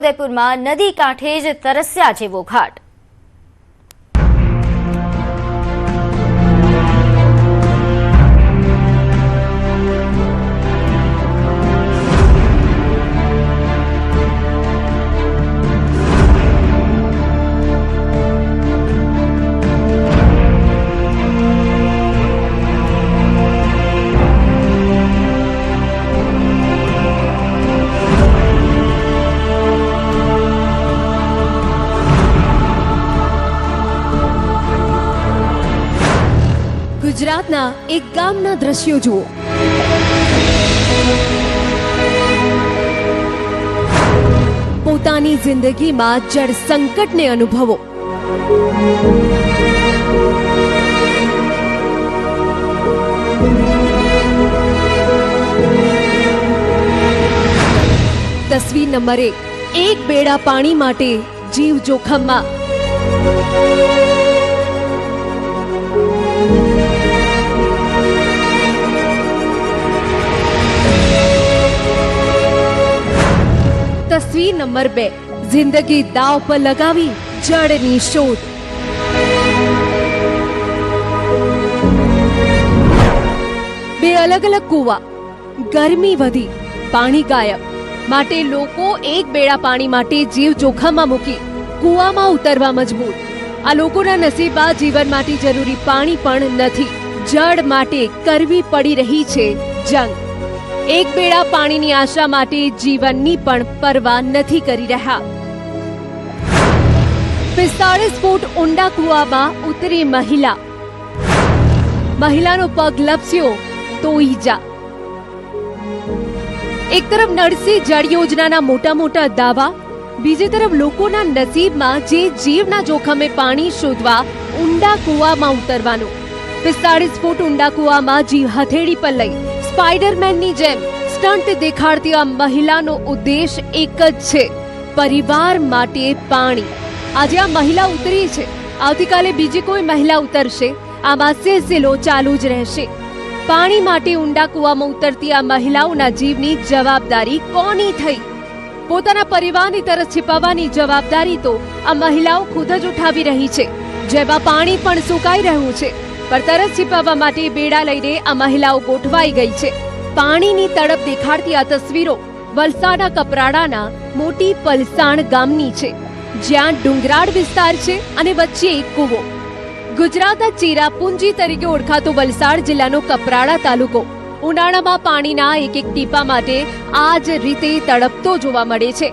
ઉદયપુરમાં નદી કાંઠે જ તરસ્યા જેવો ઘાટ। ગુજરાતના એક ગામના દ્રશ્યો જુઓ। પોતાની જિંદગીમાં જળ સંકટને અનુભવો। તસવીર નંબર 1, એક બેડા પાણી માટે જીવ જોખમમાં। તસવીર નંબર 2, જિંદગી દાવ પર લગાવી જળની શોધ। બે અલગ અલગ કૂવા, ગરમી વધી, પાણી ગાયબ, માટે લોકો એક બેડા પાણી માટે જીવ જોખમમાં મૂકી કૂવામાં ઉતરવા મજબૂર। આ લોકોના નસીબમાં જીવન માટે જરૂરી પાણી પણ નથી, જળ માટે કરવી પડી રહી છે જંગ। એક બેડા પાણીની આશા માટે જીવનની પણ પરવા નથી કરી રહ્યા। 45 ફૂટ ઊંડા કૂવામાં ઉતરી મહિલાનો પગ લપસ્યો તો ઈજા। એક તરફ નળસે જળ યોજનાના મોટા દાવા, બીજી તરફ લોકોના નસીબમાં જે જીવના જોખમે પાણી શોધવા ઊંડા કૂવામાં ઉતરવાનું। 45 ફૂટ ઊંડા કૂવામાં જીવ હથેળી પર લઈ સ્પાઈડરમેનની જેમ સ્ટન્ટ દેખાડતી આ મહિલાનો ઉદ્દેશ એક જ છે, પરિવાર માટે પાણી। આજે આ મહિલા ઉતરી છે, આવતીકાલે બીજી કોઈ મહિલા ઉતરશે, આમાં સિલસિલો ચાલુ જ રહેશે। પાણી માટે ઊંડા કૂવામાં ઉતરતી આ મહિલાઓના જીવની જવાબદારી કોની થઈ? પોતાના પરિવારની તરસ छिपाવવાની જવાબદારી તો આ મહિલાઓ ખુદ જ ઉઠાવી રહી છે, જેમાં પાણી પણ સુકાઈ રહ્યું છે, પર તરસ छिपाવવા માટે બેડા લઈને આ મહિલાઓ ગોઠવાઈ ગઈ છે। પાણીની તડપ દેખાડતી આ તસવીરો વલસાડના કપરાડાના મોટી પલસાણ ગામની છે, જ્યાં ડુંગરાળ વિસ્તાર છે અને વચ્ચે એક કૂવો। ગુજરાતના ચેરાપુંજી તરીકે ઓળખાતો વલસાડ જિલ્લાનો કપરાડા તાલુકો ઉનાળામાં પાણીના એક ટીપા માટે આ જ રીતે તડપતો જોવા મળે છે,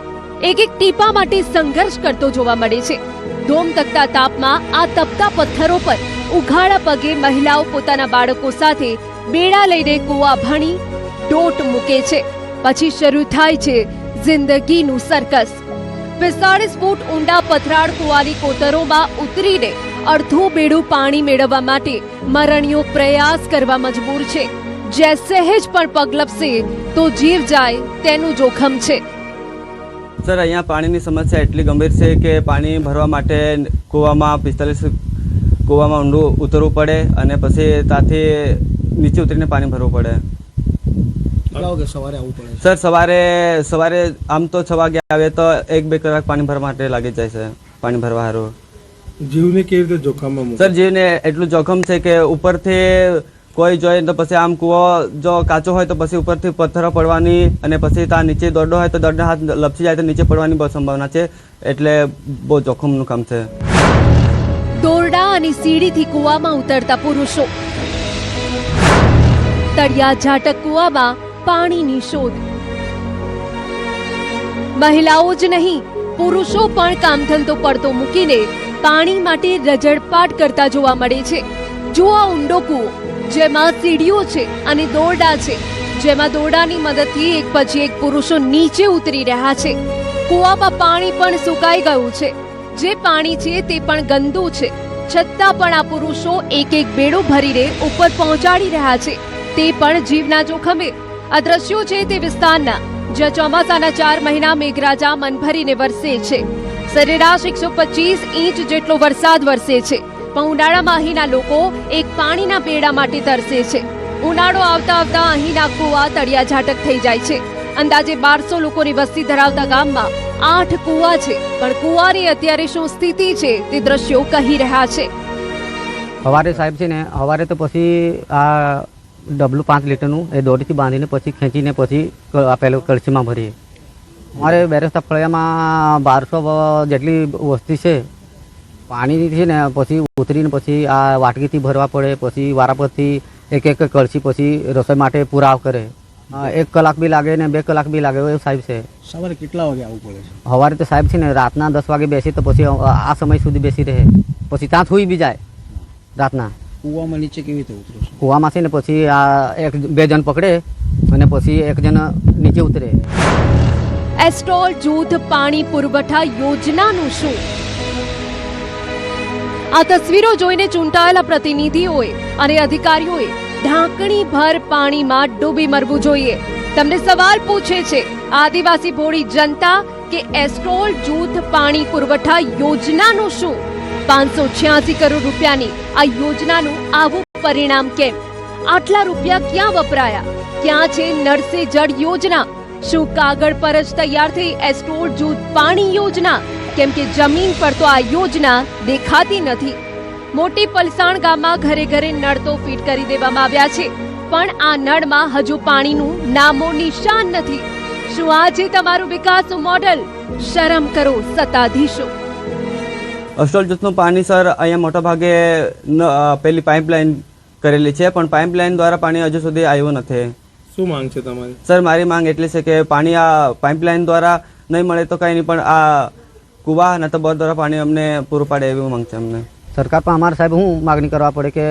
એક ટીપા માટે સંઘર્ષ કરતો જોવા મળે છે। ધોમ તકતા તાપમાં આ તપતા પથ્થરો પર ઉઘાડા પગે મહિલાઓ પોતાના બાળકો સાથે બેડા લઈને કૂવા ભણી ડોટ મૂકે છે, પછી શરૂ થાય છે જિંદગીનું સર્કસ। 45 ફૂટ ઊંડા પથરાળ કૂવાની કોતરોમાં ઉતરીને અડધું બેડું પાણી મેળવવા માટે મરણીયો પ્રયાસ કરવા મજબૂર છે, જે સહેજ પણ પગ લપસે તો જીવ જાય તેનું જોખમ છે। સર, અહીંયા પાણીની સમસ્યા એટલી ગંભીર છે કે પાણી ભરવા માટે કૂવામાં 45 કૂવામાં ઊંડું ઉતરવું પડે અને પછી ત્યાંથી નીચે ઉતરીને પાણી ભરવું પડે। સવારે આવવું પડે? સર, સવારે આમ તો 6 વાગે આવે તો 1-2 કલાક પાણી ભરવા માટે લાગી જાય છે, પાણી ભરવા સારું। જીવને કેવી રીતે જોખમમાં? સર, જીવને એટલું જોખમ છે કે ઉપરથી કોઈ જોઈએ તો પછી આમ કૂવો જો કાચો હોય તો પછી ઉપરથી પથ્થરો પડવાની અને પછી ત્યાં નીચે દોરડો હોય તો દોરડો હાથ લપસી જાય તો નીચે પડવાની બહુ સંભાવના છે, એટલે બહુ જોખમનું કામ છે। દોરડા અને સીડીથી કૂવામાં ઉતરતા પુરુષો, તળિયા ઝાટક કૂવામાં પાણીની શોધ। મહિલાઓ જ નહીં, પુરુષો પણ કામધંધો પડતો મૂકીને પાણી માટે રજડપાટ કરતા જોવા મળે છે। જો આ ઊંડો કૂવો, જેમાં સીડીઓ છે અને દોરડા છે, જેમાં દોરડાની મદદથી એક પછી એક પુરુષો નીચે ઉતરી રહ્યા છે। કૂવામાં પાણી પણ સુકાઈ ગયું છે, જે પાણી છે તે પણ ગંદુ છે, છતાં પણ આ પુરુષો એક બેડો ભરીને ઉપર પહોંચાડી રહ્યા છે, તે પણ જીવના જોખમે। આ દ્રશ્યો છે તે વિસ્તારના, જ્યાં ચોમાસાના 4 મહિના મેઘરાજા મન ભરીને વરસે છે। સરેરાશ 125 ઇંચ જેટલો વરસાદ વરસે છે, પણ ઉનાળામાં અહીંના લોકો એક પાણીના બેડા માટે તરસે છે। ઉનાળો આવતા અહીંના કૂવા તળિયા ઝાટક થઈ જાય છે। અંદાજે 1200 લોકોની વસ્તી ધરાવતા ગામમાં 8 કૂવા છે, પણ કૂવાની અત્યારે શું સ્થિતિ છે તે દ્રશ્યો કહી રહ્યા છે. સવારે સાહેબ છે ને, સવારે તો પછી આ ડબલું 5 લીટરનું એ દોરીથી બાંધીને પછી ખેંચીને પછી પેલું કળશીમાં ભરીએ. અમારે બેરસ્તા ફળિયામાં 1200 જેટલી વસ્તી છે. પાણી છે ને પછી ઉતરીને પછી આ વાટકીથી ભરવા પડે, પછી વારાફરતી એક કળશી પછી રસોઈ માટે પુરાવ કરે. 1 કલાક બી લાગે ને 2 કલાક બી લાગે એવું સાહેબ છે. સવારે કેટલા વાગે આવવું પડે છે? સવારે તો સાહેબ છે ને રાતના 10 વાગે બેસી તો પછી આ સમય સુધી બેસી રહે, પછી ત્યાં સુઈ બી જાય રાતના. કૂવામાં નીચે કેવી રીતે ઉતરો છો? કૂવામાં છે ને પછી આ 2 જણ પકડે અને પછી 1 જણ નીચે ઉતરે. એસ્ટ્રોલ જૂથ પાણી પુરવઠા યોજનાનું શું? આ તસવીરો જોઈને ચૂંટાયેલા પ્રતિનિધિઓએ અને અધિકારીઓએ ઢાંકણી ભર પાણીમાં ડૂબી મરવું જોઈએ. તમને સવાલ પૂછે છે આદિવાસી ભોળી જનતા કે એસ્ટ્રોલ જૂથ પાણી પુરવઠા યોજનાનું શું? 586 કરોડ રૂપિયાની આ યોજનાનું આવું પરિણામ કેમ? આટલા રૂપિયા ક્યાં વપરાયા? ક્યાં છે નળ સે જળ યોજના? શું કાગળ પર જ તૈયાર થઈ એસ્ટ્રોલ જૂથ પાણી યોજના? કેમ કે જમીન પર તો આ યોજના દેખાતી નથી. મોટી પલસાણ ગામમાં ઘરે ઘરે નળ તો ફિટ કરી દેવામાં આવ્યા છે, પણ આ નળમાં હજુ પાણીનું નામો નિશાન નથી. શું આ છે તમારું વિકાસનું મોડેલ? શરમ કરો સત્તાધીશો. એસ્ટ્રોલ જૂથનું પાણી સર અહીંયા મોટા ભાગે પેલી પાઇપલાઇન કરેલી છે, પણ પાઇપલાઇન દ્વારા પાણી હજુ સુધી આવ્યું નથી. શું માંગ છે તમારી? સર મારી માંગ એટલી છે કે પાણી આ પાઇપલાઇન દ્વારા નહીં મળે તો કંઈ નહીં, પણ આ કૂવા ન તો બોર દ્વારા પાણી અમને પૂરું પાડે એવી માંગ છે અમને. સરકાર પણ અમારે સાહેબ હું માગણી કરવા પડે કે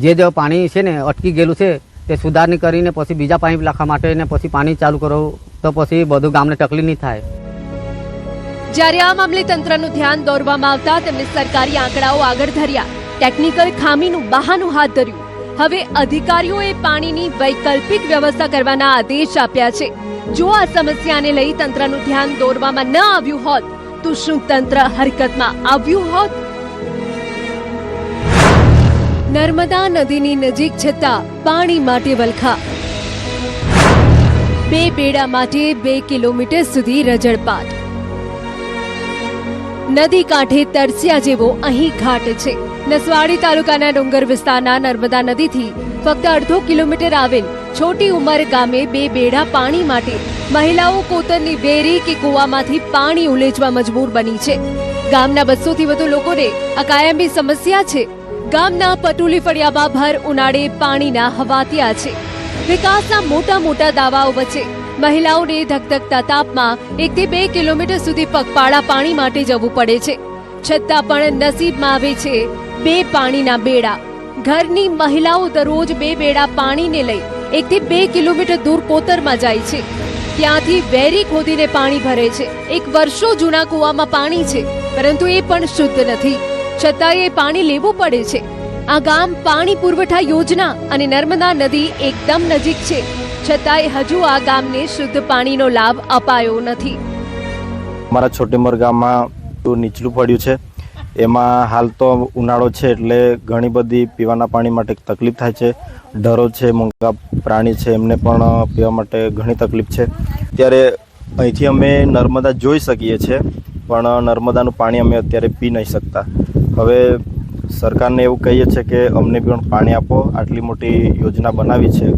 જે પાણી છે ને અટકી ગયેલું છે તે સુધારણી કરીને પછી બીજા પાઇપ નાખવા માટે ને પછી પાણી ચાલુ કરો તો પછી બધું ગામને તકલીફ નહીં થાય. જ્યારે આ મામલે તંત્રનું ધ્યાન દોરવામાં આવતા તેમને સરકારી આંકડાઓ આગળ ધર્યા, ટેકનિકલ ખામીનું બહાનું હાથ ધર્યું. હવે અધિકારીઓએ પાણીની વૈકલ્પિક વ્યવસ્થા કરવાના આદેશ આપ્યા છે. જો આ સમસ્યાને લઈ તંત્રનું ધ્યાન દોરવામાં ન આવ્યું હોત તો શું તંત્ર હરકતમાં આવ્યું હોત? નર્મદા નદીની નજીક છતાં પાણી માટે વલખા. 2 બેડા માટે 2 કિલોમીટર સુધી રજળપાટ. નદી કાંઠે તરસ્યા જેવો અહીં ઘાટ છે. નસવાડી તાલુકાના ડુંગર વિસ્તારના નર્મદા નદીથી ફક્ત 1/2 કિલોમીટર આવેલ છોટી ઉંમર ગામે 2 બેડા પાણી માટે મહિલાઓ કોતરની વેરી કે કૂવામાંથી પાણી ઉલેચવા મજબૂર બની છે. ગામના 200 થી વધુ લોકોને આ કાયમી સમસ્યા છે. ગામના પટુલી ફળિયામાં ભર ઉનાળે પાણીના હવાતિયા છે. વિકાસના મોટા મોટા દાવાઓ વચ્ચે મહિલાઓને ધગધગતા તાપમાં 1 થી 2 કિલોમીટર સુધી પગપાળા પાણી માટે જવું પડે છે. છતાં પણ નસીબમાં આવે છે 2 પાણીના બેડા. ઘરની મહિલાઓ દરરોજ 2 બેડા પાણીને લઈ 1 થી 2 કિલોમીટર દૂર કોતરમાં જાય છે. ત્યાંથી વેરી ખોદીને પાણી ભરે છે. 1 વર્ષો જૂના કૂવામાં પાણી છે, પરંતુ એ પણ શુદ્ધ નથી. છતાં એ પાણી લેવું પડે છે. આ ગામ પાણી પુરવઠા યોજના અને નર્મદા નદી એકદમ નજીક છે, છતાંય હજુ આ ગામને શુદ્ધ પાણીનો લાભ અપાયો નથી. અમારા છોટીમર ગામમાં નીચલું પડ્યું છે. એમાં હાલ તો ઉનાળો છે એટલે ઘણી બધી પીવાના પાણી માટે તકલીફ થાય છે. ઢોરો છે, મોંઘા પ્રાણી છે, એમને પણ પીવા માટે ઘણી તકલીફ છે. ત્યારે અહીંથી અમે નર્મદા જોઈ શકીએ છીએ, પણ નર્મદાનું પાણી અમે અત્યારે પી નહીં શકતા. હવે સરકારને એવું કહીએ છીએ કે અમને પણ પાણી આપો. આટલી મોટી યોજના બનાવી છે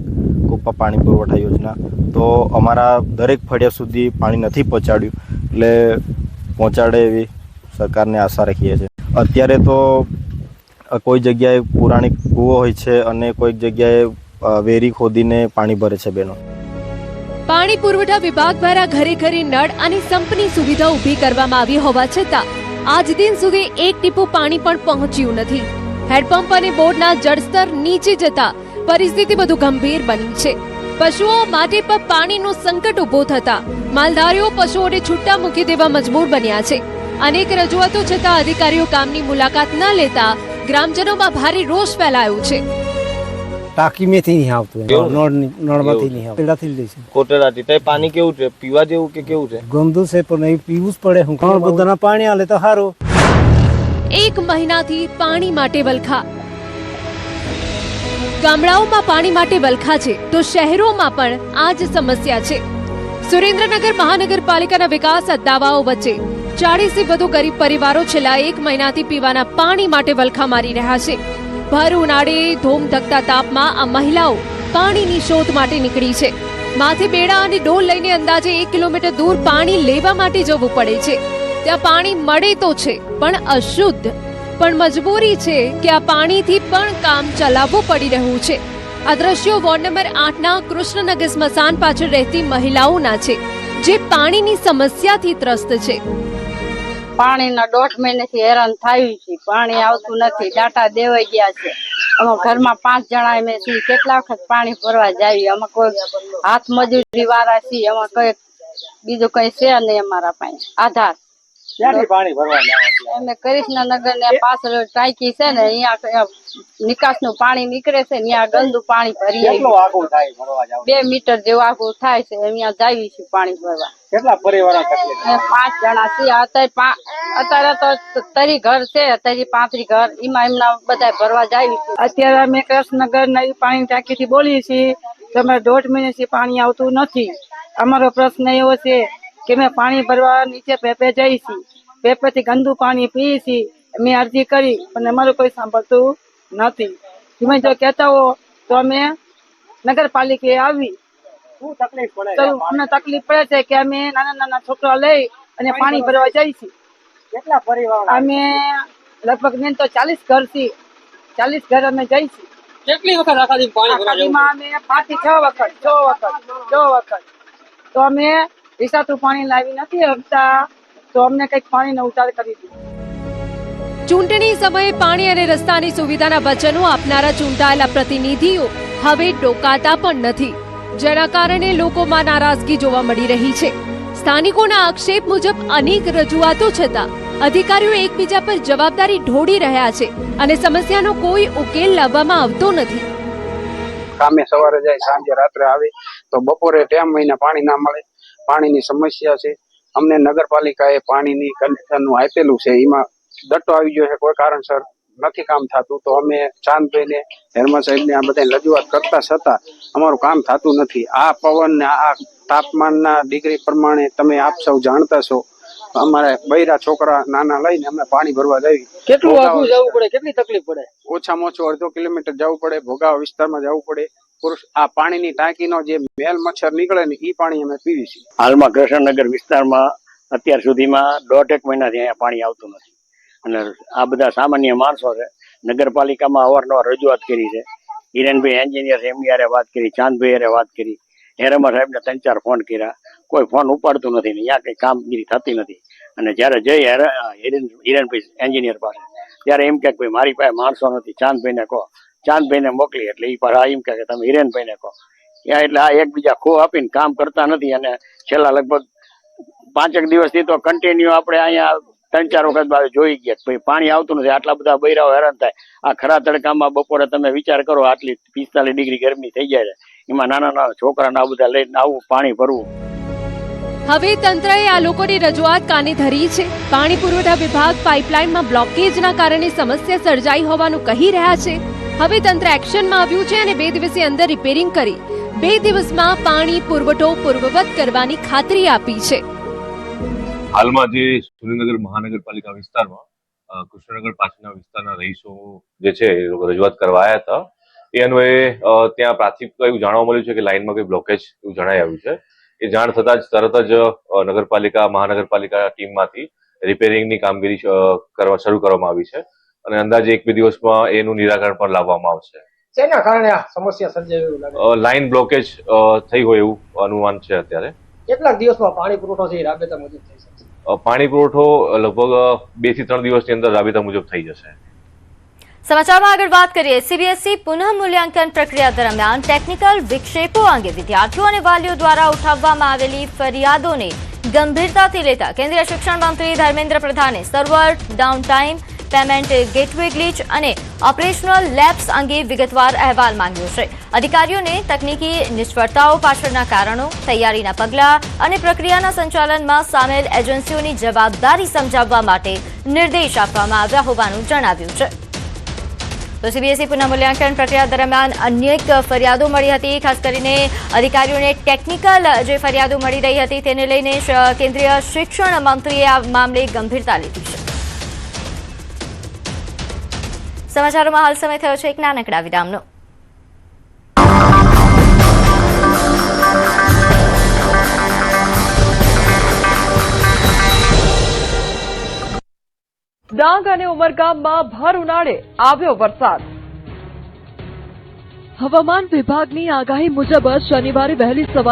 કૂપા પાણી પુરવઠા યોજના, તો અમારા દરેક ફળિયા સુધી પાણી નથી પહોંચાડ્યું, એટલે પહોંચાડે એવી સરકારને આશા રાખીએ છીએ. અત્યારે તો કોઈ જગ્યાએ પુરાણી કૂવો હોય છે અને કોઈક જગ્યાએ વેરી ખોદીને પાણી ભરે છે બહેનો. પાણી પુરવઠા વિભાગ દ્વારા ઘરે ઘરે નળ અને સંપની સુવિધા ઊભી કરવામાં આવી હોવા છતાં આજ દિન સુધી 1 ટીપું પાણી પણ પહોંચ્યું નથી. હેડપંપ અને બોરના જળસ્તર નીચે જતા પરિસ્થિતિ વધુ ગંભીર બની છે. પશુઓ માટે પણ પાણીનું સંકટ ઊભો થતા માલધારીઓ પશુઓને છૂટા મૂકી દેવા મજબૂર બન્યા છે. અનેક રજૂઆતો છતાં અધિકારીઓ ગામની મુલાકાત ન લેતા ગ્રામજનોમાં ભારે રોષ ફેલાયો છે. ટાંકીમાંથી નહીં આવતું, નળમાંથી નહીં આવતું, પેડાથી લે છે. કોટરાથી તો પાણી કેવું છે? પીવા જેવું કે કેવું છે? ગંદુ છે, પણ નહીં પીવું જ પડે. હું બધાના પાણી આલે તો સારું. 1 મહિનાથી પાણી માટે વલખા. ગામડાઓમાં પાણી માટે વલખા છે તો શહેરોમાં પણ આ જ સમસ્યા છે. સુરેન્દ્રનગર મહાનગરપાલિકાના વિકાસ દાવાઓ વચ્ચે 40 થી વધુ ગરીબ પરિવારો છેલ્લા 1 મહિનાથી પીવાના પાણી માટે વલખા મારી રહ્યા છે. ભર ઉનાળે ધોમધકતા તાપમાં આ મહિલાઓ પાણીની શોધ માટે નીકળી છે. માથે બેડા અને ડોલ લઈને અંદાજે 1 કિલોમીટર દૂર પાણી લેવા માટે જવું પડે છે. ત્યાં પાણી મળે તો છે પણ અશુદ્ધ, પણ મજબૂરી છે કે આ પાણીથી પણ કામ ચલાવવું પડી રહ્યું છે. આ દ્રશ્યો વોર્ડ નંબર 8ના કૃષ્ણનગર સ્મશાન પાછળ રહેતી મહિલાઓના છે, જે પાણીની સમસ્યાથી ત્રસ્ત છે. પાણીના 1.5 મહિનાથી હેરાન થયું છે. પાણી આવતું નથી, ડાટા દેવાઈ ગયા છે. અમારા ઘરમાં 5 જણા અમે છીએ. કેટલા વખત પાણી ભરવા જાવી? અમે કોઈ હાથ મજૂરી વાળા છીએ. અમે કોઈ બીજું કઈ છે નહીં અમારા પાસે આધાર. પાણી ભરવા અમે કૃષ્ણનગર ને પાછળ ટાંકી છે ને, અહીંયા નિકાસનું પાણી નીકળે છે, ત્યાં ગંદુ પાણી ભરીએ. 2 મીટર જેવું આગું થાય છે. અહીંયા જાવી છે પાણી ભરવા. કેટલા પરિવારો 5 જણા છીએ. અત્યારે તો 30 ઘર છે, 35 ઘર, એમાં એમના બધા ભરવા જાવી છે. અત્યારે અમે કૃષ્ણનગર નવી પાણી ટાંકીથી બોલીએ છીએ. તમે 1.5 મહિનાથી પાણી આવતું નથી. અમારો પ્રશ્ન એવો છે કે અમે પાણી ભરવા નીચે પેપે જઈએ છીએ. પેપેથી ગંદુ પાણી પીએ છીએ. અમે અરજી કરી પણ અમારું કોઈ સાંભળતું નથી. તમે જો કહેતા હો તો અમે નગરપાલિકાએ આવી. શું તકલીફ પડે? તો અમને તકલીફ પડે છે કે અમે નાના છોકરા લઈ અને પાણી ભરવા જઈએ છીએ. કેટલા પરિવારો? અમે લગભગ મેં તો 40 ઘર છીએ. 40 ઘર અમે જઈએ છીએ. કેટલી વખત આખાથી પાણી ભરવા જવું? અમે 5 થી 6 વખત તો અમે રિસાતું પાણી લાવી નથી આપતા. તો અમને કઈક પાણીનો ઉતાર કરી દો. ચૂંટણી સમયે પાણી અને રસ્તાની સુવિધાના વચનો આપનારા ચૂંટાયેલા પ્રતિનિધિઓ હવે ડોકાતા પણ નથી, જેના કારણે લોકોમાં નારાજગી જોવા મળી રહી છે. સ્થાનિકોના આક્ષેપ મુજબ અનેક રજૂઆતો છતાં અધિકારીઓ એકબીજા પર જવાબદારી ઢોળી રહ્યા છે અને સમસ્યાનો કોઈ ઉકેલ લાવવામાં આવતો નથી. કામે સવારે જાય, સાંજે રાત્રે આવે, તો બપોરે ટાઈમ મહિને પાણી ના મળે. પાણીની સમસ્યા છે. અમને નગરપાલિકાએ પાણીની કનેક્શનનું આપેલું છે, એમાં દટ્ટો આવી ગયો છે, કોઈ કારણસર નથી કામ થતું. તો અમે ચાંદભાઈને, હેરમા સાહેબને આ બધા રજૂઆત કરતા છતાં અમારું કામ થતું નથી. આ પવન ને આ તાપમાનના ડિગ્રી પ્રમાણે તમે આપ સૌ જાણતા છો. અમારે બૈરા છોકરા નાના લઈને અમે પાણી ભરવા જઈએ. કેટલું આગું જવું પડે? કેટલી તકલીફ પડે? ઓછામાં ઓછું 1/2 કિલોમીટર જવું પડે. ભોગાવા વિસ્તારમાં જવું પડે. આ પાણીની ટાંકીનો જે મેલ મચ્છર નીકળે ને એ પાણી અમે પીવી છીએ. હાલમાં કૃષ્ણનગર વિસ્તારમાં અત્યાર સુધીમાં 1.5 મહિનાથી અહીંયા પાણી આવતું નથી. અને આ બધા સામાન્ય માણસો છે. નગરપાલિકામાં અવારનવાર રજૂઆત કરી છે. હિરેનભાઈ એન્જિનિયર એમની હારે વાત કરી, ચાંદભાઈ હારે વાત કરી, હેરમા સાહેબને 3-4 ફોન કર્યા. કોઈ ફોન ઉપાડતું નથી ને ત્યાં કઈ કામગીરી થતી નથી. અને જયારે જઈ હિરેનભાઈ એન્જિનિયર પાસે, ત્યારે એમ કે ભાઈ મારી પાસે માણસો નથી, ચાંદભાઈને કહો. ચાંદભાઈને મોકલી એટલે એ પાછા એમ કે તમે હિરેનભાઈને કહો. ત્યાં એટલે આ એકબીજા ખો આપીને કામ કરતા નથી. અને છેલ્લા લગભગ 5 દિવસથી તો કન્ટિન્યુ આપણે અહીંયા 3-4 વખત જોઈ ગયા ભાઈ પાણી આવતું નથી. આટલા બધા બૈરાઓ હેરાન થાય. આ ખરા તડકામાં બપોરે તમે વિચાર કરો, આટલી 45 ડિગ્રી ગરમી થઈ જાય છે. એમાં નાના છોકરાને આ બધા લઈને આવું પાણી ભરવું. હવે તંત્રએ આ લોકોની રજૂઆત કાને ધરી છે. પાણી પુરવઠા વિભાગ પાઇપલાઇનમાં બ્લોકેજના કારણે સમસ્યા સર્જાઈ હોવાનું કહી રહ્યા છે. હવે તંત્ર એક્શનમાં આવ્યું છે અને 2 દિવસની અંદર રિપેરિંગ કરી 2 દિવસમાં પાણી પુરવઠો પૂર્વવત કરવાની ખાતરી આપી છે. હાલમાં જે સુરેન્દ્રનગર મહાનગરપાલિકા વિસ્તારમાં કૃષ્ણનગર પાછળના વિસ્તારના રહીશો જે છે એ લોકો રજૂઆત કરવા આવ્યા હતા. એ અન્વયે ત્યાં પ્રાથમિક એવું જાણવા મળ્યું છે કે લાઇનમાં કોઈ બ્લોકેજ એવું જણાઈ આવ્યું છે. એ જાણ થતા જ તરત જ મહાનગરપાલિકા ટીમમાંથી રિપેરિંગની કામગીરી શરૂ કરવામાં આવી છે અને અંદાજે 1-2 દિવસમાં એનું નિરાકરણ પણ લાવવામાં આવશે. શેના કારણે આ સમસ્યા સર્જાઈ એવું લાગે? લાઇન બ્લોકેજ થઈ હોય એવું અનુમાન છે અત્યારે. કેટલા દિવસમાં પાણી પુરવઠો છે એ રાબેતા મુજબ થઈ શકશે? પાણી પુરવઠો લગભગ 2 થી 3 દિવસની અંદર રાબેતા મુજબ થઈ જશે. સમાચારમાં આગળ વાત કરીએ. સીબીએસઈ પુનઃ મૂલ્યાંકન પ્રક્રિયા દરમિયાન ટેકનિકલ વિક્ષેપો અંગે વિદ્યાર્થીઓ અને વાલીઓ દ્વારા ઉઠાવવામાં આવેલી ફરિયાદોને ગંભીરતાથી લેતા કેન્દ્રીય શિક્ષણ મંત્રી ધર્મેન્દ્ર પ્રધાને server downtime, payment gateway glitch અને ઓપરેશનલ લેબ્સ અંગે વિગતવાર અહેવાલ માંગ્યો છે. અધિકારીઓને તકનીકી નિષ્ફળતાઓ પાછળના કારણો, તૈયારીના પગલાં અને પ્રક્રિયાના સંચાલનમાં સામેલ એજન્સીઓની જવાબદારી સમજાવવા માટે નિર્દેશ આપવામાં આવ્યા હોવાનું જણાવ્યું છે. તો સીબીએસઈ પુનઃમૂલ્યાંકન પ્રક્રિયા દરમિયાન અનેક ફરિયાદો મળી હતી. ખાસ કરીને અધિકારીઓને ટેકનિકલ જે ફરિયાદો મળી રહી હતી તેને લઈને કેન્દ્રીય શિક્ષણ મંત્રીએ આ મામલે ગંભીરતા લીધી છે. સમાચારોમાં હાલ સમય થયો છે એક નાનકડા વિરામનો. ડાંગ અને ઉમરગામમાં ભર ઉનાળે આવ્યો વરસાદ. હવામાન વિભાગની આગાહી મુજબ શનિવારે વહેલી સવારે